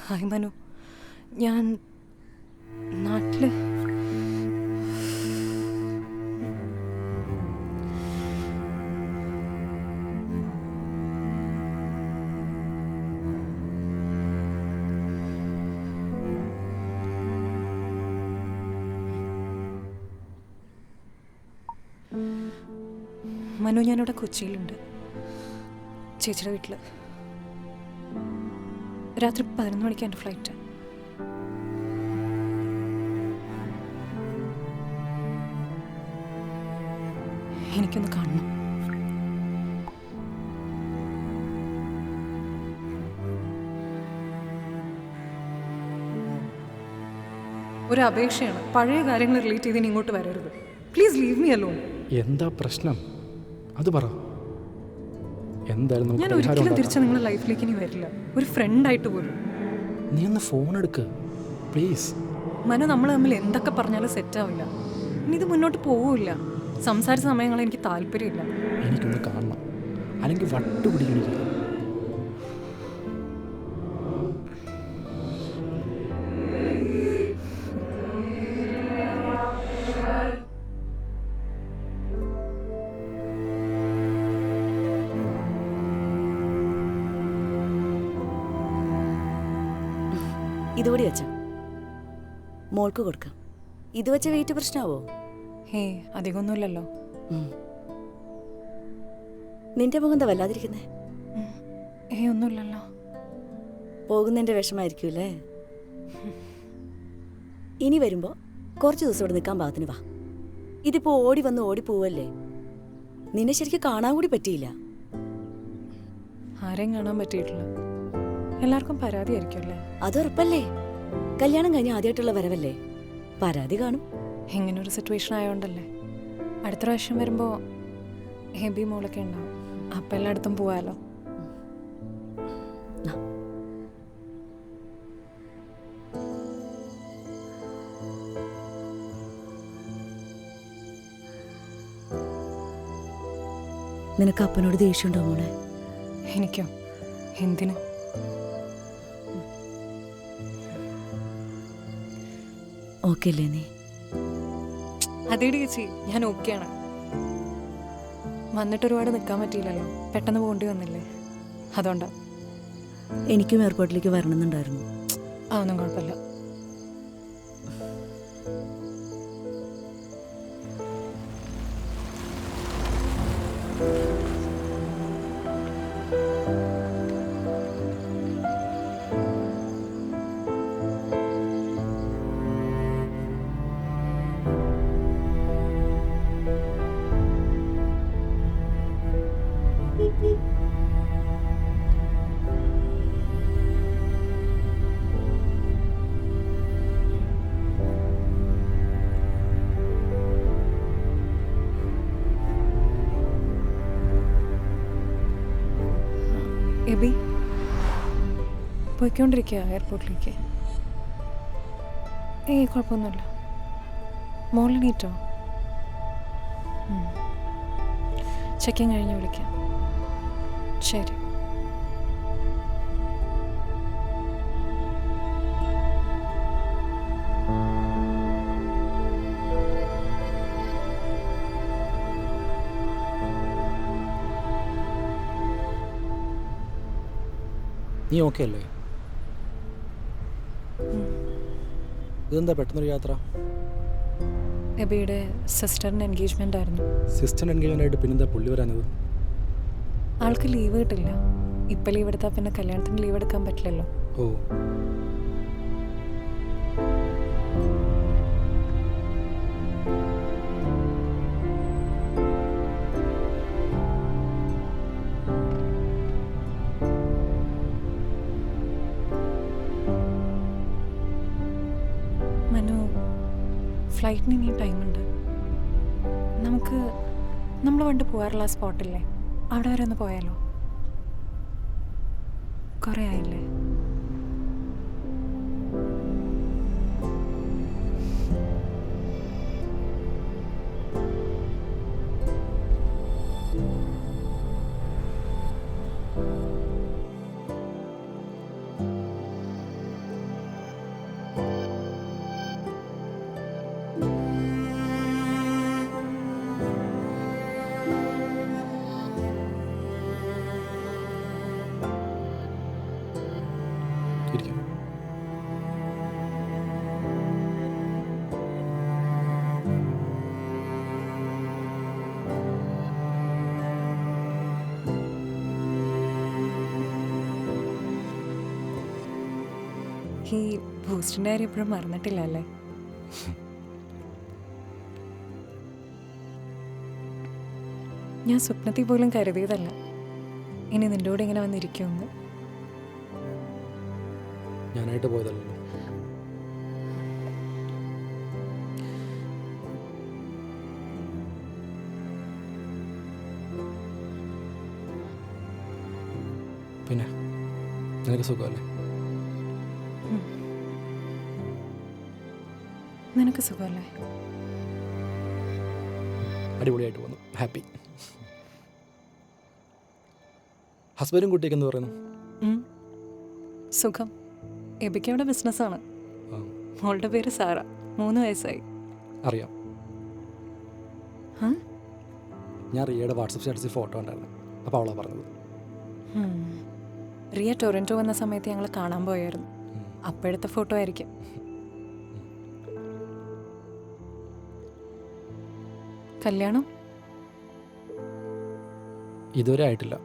Hi Manu, ഞാൻ നാട്ടില് മനു, ഞാനിവിടെ കൊച്ചിയിലുണ്ട്, ചേച്ചിയുടെ വീട്ടിൽ. രാത്രി 11 മണിക്ക് എൻ്റെ ഫ്ലൈറ്റ്. എനിക്കൊന്ന് കാണണം. ഒരു അപേക്ഷയാണ്, പഴയ കാര്യങ്ങൾ റിലേറ്റ് ചെയ്ത് ഇങ്ങോട്ട് വരരുത്. Please leave me alone. എന്താ പ്രശ്നം അത് പറ. എന്തായാലും ഞാൻ ഒരിക്കലും തിരിച്ച് നിങ്ങളുടെ ലൈഫിലേക്ക് ഇനി വരില്ല, ഒരു ഫ്രണ്ടായിട്ട് പോലും. നീ ഒന്ന് ഫോൺ എടുക്ക് പ്ലീസ്. മനു, നമ്മൾ തമ്മിൽ എന്തൊക്കെ പറഞ്ഞാലും സെറ്റാവില്ല. ഇനി ഇത് മുന്നോട്ട് പോവില്ല. സംസാരിച്ച സമയങ്ങൾ എനിക്ക് താല്പര്യമില്ല. എനിക്കൊന്ന് കാണണം, അല്ലെങ്കിൽ വട്ടുപിടിക്കും എനിക്ക്. ഇതുകൂടി വെച്ചോ, മോൾക്ക് കൊടുക്കാം. ഇത് വെച്ച വെയിറ്റ് പ്രശ്നമാവോ? ഹേ, അധികമൊന്നുമില്ലല്ലോ. നിന്റെ മുഖം എന്താ വല്ലാതിരിക്കുന്നേ? ഒന്നുമില്ലല്ലോ. പോകുന്നതിന്റെ വിഷമായിരിക്കൂല്ലേ? ഇനി വരുമ്പോ കുറച്ച് ദിവസം ഇവിടെ നിൽക്കാൻ പാകത്തിന് വാ. ഇതിപ്പോ ഓടി വന്ന് ഓടിപ്പോവല്ലേ, നിന്നെ ശരിക്കും കാണാൻ കൂടി പറ്റിയില്ല. ആരെയും കാണാൻ പറ്റിയിട്ടില്ല. എല്ലാവർക്കും പരാതിയായിരിക്കും അല്ലേ? അതുറപ്പല്ലേ, കല്യാണം കഴിഞ്ഞ് ആദ്യമായിട്ടുള്ള വരവല്ലേ, പരാതി കാണും. ഇങ്ങനൊരു സിറ്റുവേഷൻ ആയതുകൊണ്ടല്ലേ. അടുത്ത പ്രാവശ്യം വരുമ്പോൾ ഹെബി മോളൊക്കെ ഉണ്ടാവും, അപ്പം എല്ലായിടത്തും പോവാലോ. നിനക്ക് അപ്പനോട് ദേഷ്യമുണ്ടോ മോളെ? എനിക്കോ? എന്തിനു? ഓക്കെ അല്ലേ നീ? അതേടി ചേച്ചി, ഞാൻ ഓക്കെയാണ്. വന്നിട്ട് ഒരുപാട് നിൽക്കാൻ പറ്റിയില്ലല്ലോ, പെട്ടെന്ന് പോകേണ്ടി വന്നില്ലേ, അതുകൊണ്ടാ. എനിക്കും എയർപോർട്ടിലേക്ക് വരണമെന്നുണ്ടായിരുന്നു. അതൊന്നും കുഴപ്പമില്ല. എബി പോയിക്കൊണ്ടിരിക്കുക എയർപോർട്ടിലേക്ക്. കുഴപ്പമൊന്നുമില്ല. മോളിൽ നീറ്റോ? ചെക്കിങ് കഴിഞ്ഞ് വിളിക്കാം. ശരി. നീ ഓക്കെ അല്ലേ? ഇതെന്താ പെട്ടെന്നൊരു യാത്ര? എബിയുടെ സിസ്റ്ററിൻ്റെ എൻഗേജ്മെൻ്റ് ആയിരുന്നു. സിസ്റ്റർ എൻഗേജ്മെൻ്റ് ആയിട്ട് പിന്നെന്താ പുള്ളി വരാനത്? ആൾക്ക് ലീവ് കിട്ടില്ല. ഇപ്പം ലീവ് എടുത്താൽ പിന്നെ കല്യാണത്തിന് ലീവ് എടുക്കാൻ പറ്റില്ലല്ലോ. ഓ, മനു, ഫ്ലൈറ്റിന് ഇനി ടൈമുണ്ട്. നമുക്ക് നമ്മൾ പണ്ട് പോകാറുള്ള സ്പോട്ടില്ലേ, അവിടെ വരെ ഒന്ന് പോയാലോ? കുറേ ആയില്ലേ? ഈ ബൂസ്റ്റിൻ്റെ കാര്യം ഇപ്പോഴും മറന്നിട്ടില്ല അല്ലേ? ഞാൻ സ്വപ്നത്തിൽ പോലും കരുതിയതല്ല ഇനി നിൻ്റെ കൂടെ ഇങ്ങനെ വന്നിരിക്കുമെന്ന്. ഞാനായിട്ട് പോയതല്ലോ. പിന്നെ നിനക്ക് സുഖമല്ലേ? നിനക്ക് സുഖമല്ലേ? അടിപൊളിയായിട്ട് വന്നു, ഹാപ്പി. ഹസ്ബൻഡും കുട്ടിയൊക്കെ എന്ന് പറയുന്നു? സുഖം. എബിക്കയുടെ ബിസിനസ്സാണ്. മോളുടെ പേര് സാറ, 3 വയസ്സായി. അറിയാം. ഞാൻ റിയയുടെ വാട്സപ്പ് സ്റ്റാറ്റസിൽ ഫോട്ടോ ഉണ്ടായിരുന്നു, അപ്പോൾ അവളാണ് പറഞ്ഞത്. റിയ ടൊറൻറ്റോ വന്ന സമയത്ത് ഞങ്ങൾ കാണാൻ പോയായിരുന്നു. അപ്പോഴത്തെ ഫോട്ടോ ആയിരിക്കും. കല്യാണം ഇതുവരെ ആയിട്ടില്ല.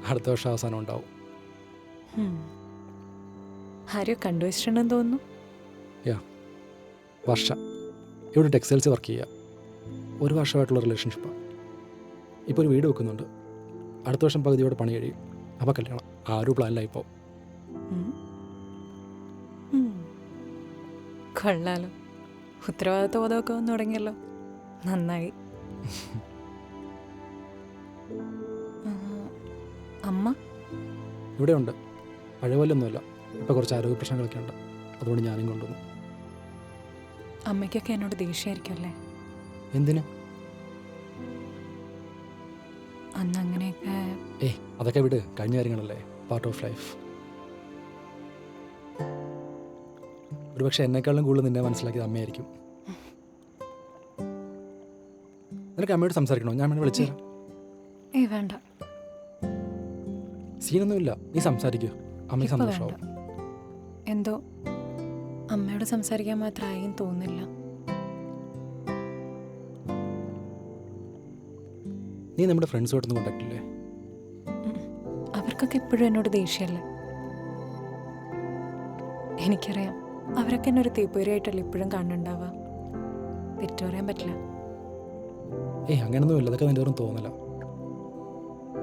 അടുത്ത വർഷം അവസാനം ഉണ്ടാവും. ആരെയോ കണ്ടുവച്ചിട്ടുണ്ടെന്ന് തോന്നുന്നു. വർഷ ഇവിടെ ടെക്സ്റ്റൈൽസ് വർക്ക് ചെയ്യുക. 1 വർഷമായിട്ടുള്ള റിലേഷൻഷിപ്പാണ്. ഇപ്പോൾ ഒരു വീട് വെക്കുന്നുണ്ട്. അടുത്ത വർഷം പകുതിയോടെ പണി കഴിയും. അപ്പോൾ കല്യാണം. ആ ഒരു പ്ലാനിലായി ഇപ്പോൾ. കൊള്ളാലോ, ഉത്തരവാദിത്വ ബോധമൊക്കെ വന്ന് തുടങ്ങിയല്ലോ. നന്നായി. അമ്മ ഇവിടെ ഉണ്ട്. പഴയ പോലൊന്നുമല്ല. ഇപ്പോൾ കുറച്ച് ആരോഗ്യ പ്രശ്നങ്ങളൊക്കെ ഉണ്ട്. അതുകൊണ്ട് ഞാനും കൊണ്ടുവന്നു. അമ്മയ്ക്കൊക്കെ എന്നോട് ദേഷ്യമായിരിക്കും അല്ലേ? എന്തിന്? അന്ന് അങ്ങനെയൊക്കെ. അതൊക്കെ വിട്, കഴിഞ്ഞ കാര്യങ്ങളല്ലേ, പാർട്ട് ഓഫ് ലൈഫ്. ഒരുപക്ഷെ എന്നെക്കാളും കൂടുതൽ നിന്നെ മനസ്സിലാക്കിയത് അമ്മയായിരിക്കും. നിനക്ക് അമ്മയോട് സംസാരിക്കണോ? ഞാൻ അമ്മയെ വിളിച്ചു തരാം. വേണ്ട, സീനൊന്നുമില്ല. നീ സംസാരിക്കൂ, അമ്മയ്ക്ക് സന്തോഷമാവും. എന്തോ അമ്മയോട് സംസാരിക്കാൻ മാത്രമായും തോന്നില്ല. നീ നമ്മുടെ ഫ്രണ്ട്സുമായിട്ടൊന്നും കോണ്ടാക്ട് ഇല്ലേ? അവർക്കൊക്കെ എപ്പോഴും എന്നോട് ദേഷ്യമല്ലേ? എനിക്കറിയാം, അവരൊക്കെ എന്നെ ഒരു തീപ്പൊരിയായിട്ടല്ലേ ഇപ്പോഴും കാണുന്നുണ്ടാവുക. തെറ്റു പറയാൻ പറ്റില്ല. അങ്ങനെയൊന്നുമില്ല. അതൊക്കെ നിൻ്റെ വെറും തോന്നല.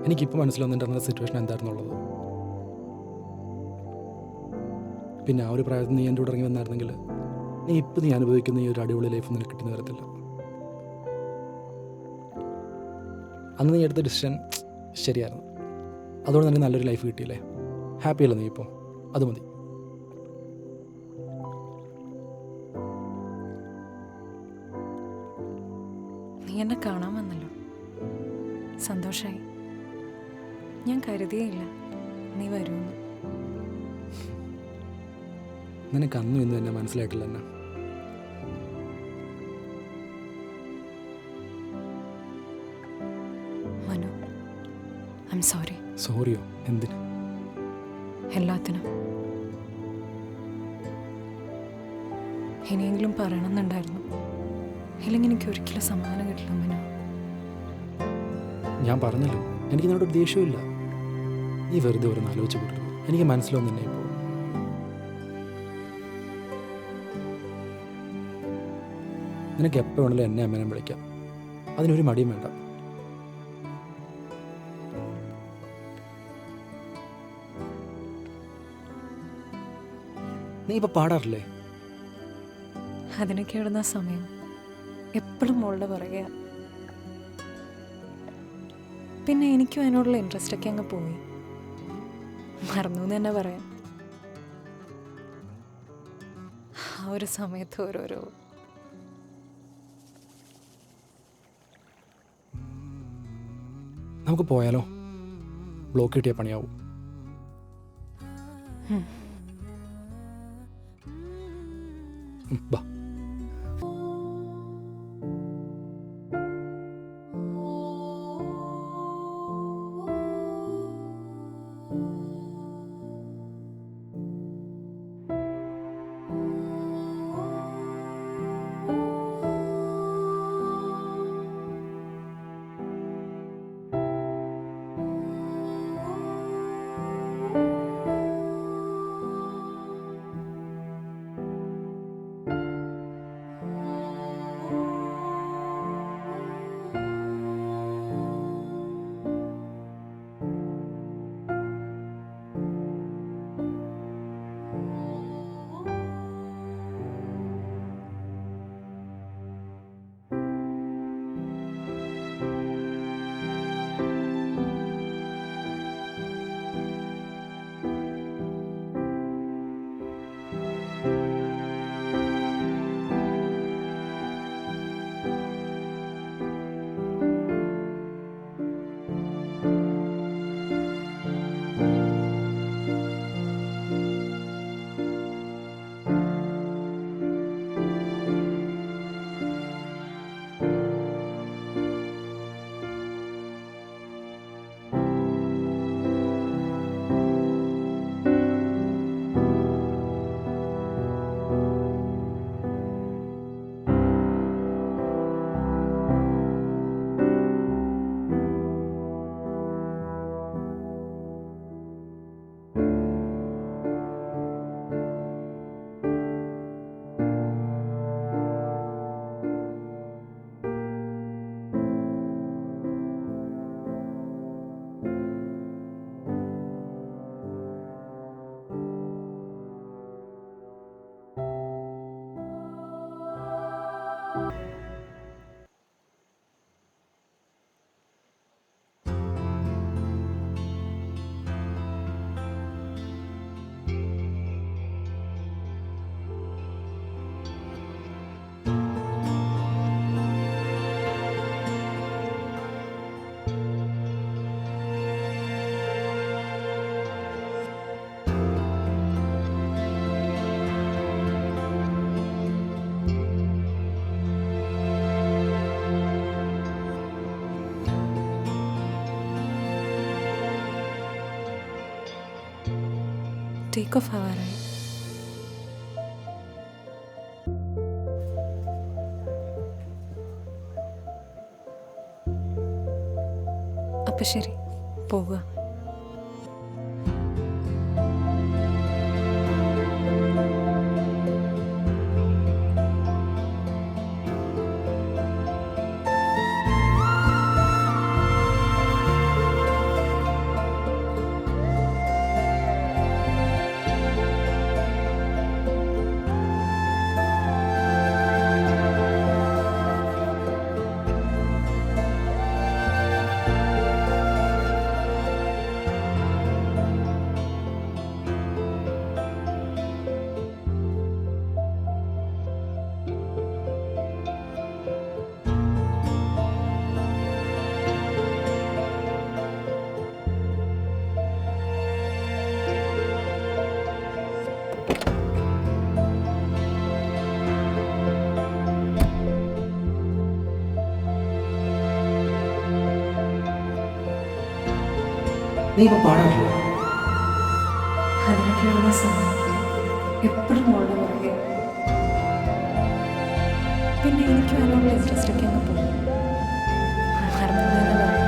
എനിക്കിപ്പോൾ മനസ്സിലാവുന്നുണ്ട് അന്നത്തെ സിറ്റുവേഷൻ എന്തായിരുന്നുള്ളത്. പിന്നെ ആ ഒരു പ്രായത്തിൽ നീ എൻ്റെ കൂടെ ഇറങ്ങി വന്നായിരുന്നെങ്കിൽ നീ അനുഭവിക്കുന്ന ഈ ഒരു അടിപൊളി ലൈഫ് നിനക്ക് കിട്ടുന്ന തരത്തില്ല. അന്ന് നീ എടുത്ത ഡിസിഷൻ ശരിയായിരുന്നു. അതുകൊണ്ട് നിനക്ക് നല്ലൊരു ലൈഫ് കിട്ടിയില്ലേ? ഹാപ്പിയല്ലേ നീ ഇപ്പോൾ? അത് മതി. നീ എന്നെ കാണാൻ വന്നല്ലോ, സന്തോഷമായി. ഞാൻ കരുതിയേയില്ല നീ വരുമെന്ന്. നിനക്ക് അന്നും ഇന്നും എന്നെ മനസ്സിലായിട്ടില്ല എന്നാ. Manu, I am sorry. സോറിയോ? എന്തിന്? എല്ലാത്തിനും. ഇനിയെങ്കിലും പറയണമെന്നുണ്ടായിരുന്നു. ഇല്ലെങ്കിൽ എനിക്ക് ഒരിക്കലും സമാധാനം കിട്ടില്ല മനു. ഞാൻ പറഞ്ഞല്ലോ, എനിക്ക് നിന്നോടൊരു ദേഷ്യമില്ല. നീ വെറുതെ ഒരു ആലോചിച്ച് കൂട്ടരുത്. എനിക്ക് മനസ്സിലാവുന്നില്ല ഇപ്പോൾ. നിനക്ക് എപ്പോൾ വേണമെങ്കിലും എന്നെ അമ്മേനെ വിളിക്കാം. അതിനൊരു മടിയും വേണ്ട. നീ ഇപ്പോൾ പാടാറില്ലേ? അതിനൊക്കെ ഇടുന്ന സമയം എപ്പോഴും മോളുടെ പുറകെ. പിന്നെ എനിക്കും അതിനോടുള്ള ഇൻട്രസ്റ്റ് ഒക്കെ അങ്ങ് പോയി. മറന്നു എന്ന് തന്നെ പറയാം. ആ ഒരു സമയത്ത് ഓരോരോ നമുക്ക് പോയാലോ? ബ്ലോക്ക് കിട്ടിയ പണിയാവും. ബാ. ടേക്ക് ഓഫ് ആവാറായി. അപ്പം ശരി, പോവുക. നീ ഇപ്പോൾ പാടാറില്ല? അതിനൊക്കെയുള്ള സമയം എപ്പോഴും മോളുടെ പുറകെ. പിന്നെ എനിക്ക് അതിനുള്ള ഇൻട്രസ്റ്റ് ഒക്കെ അങ്ങ് പോകും. ഹാർമോണിയെന്ന് പറയും.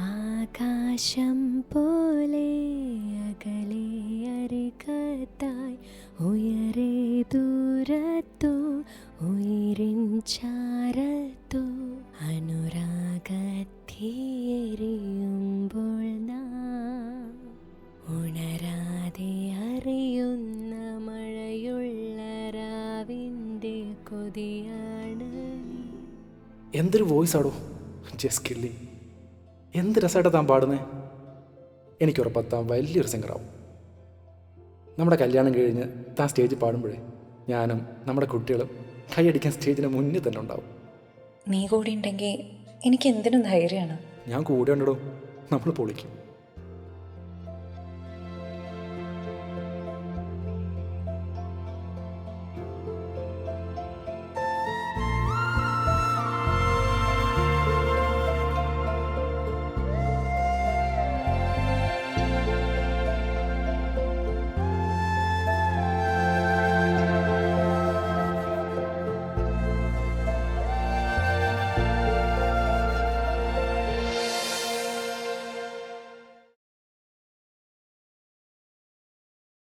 ആകാശം പോലെ അകലെ അരികത്തായി ഉയരെ ദൂരത്തോ ഉയരിൻ ചാരത്തോ അനുരാഗത്തിയെരിയുമ്പോൾ നാം ഉണരാതെ അറിയുന്ന മഴയുള്ള രാവിൻ്റെ കൊതിയാണ് നീ. എന്തൊരു വോയിസ് ആടോ, ജസ്റ്റ് കില്ലി. എന്ത് രസമായിട്ടാണ് താൻ പാടുന്നത്. എനിക്കുറപ്പാണ് താൻ വലിയൊരു സിംഗറാവും. നമ്മുടെ കല്യാണം കഴിഞ്ഞ് താൻ സ്റ്റേജിൽ പാടുമ്പോഴേ ഞാനും നമ്മുടെ കുട്ടികളും കൈയടിക്കാൻ സ്റ്റേജിന് മുന്നിൽ തന്നെ ഉണ്ടാവും. നീ കൂടി ഉണ്ടെങ്കിൽ എനിക്ക് എന്തിനും ധൈര്യമാണ്. ഞാൻ കൂടെ ഉണ്ടോ, നമ്മൾ പൊളിക്കും.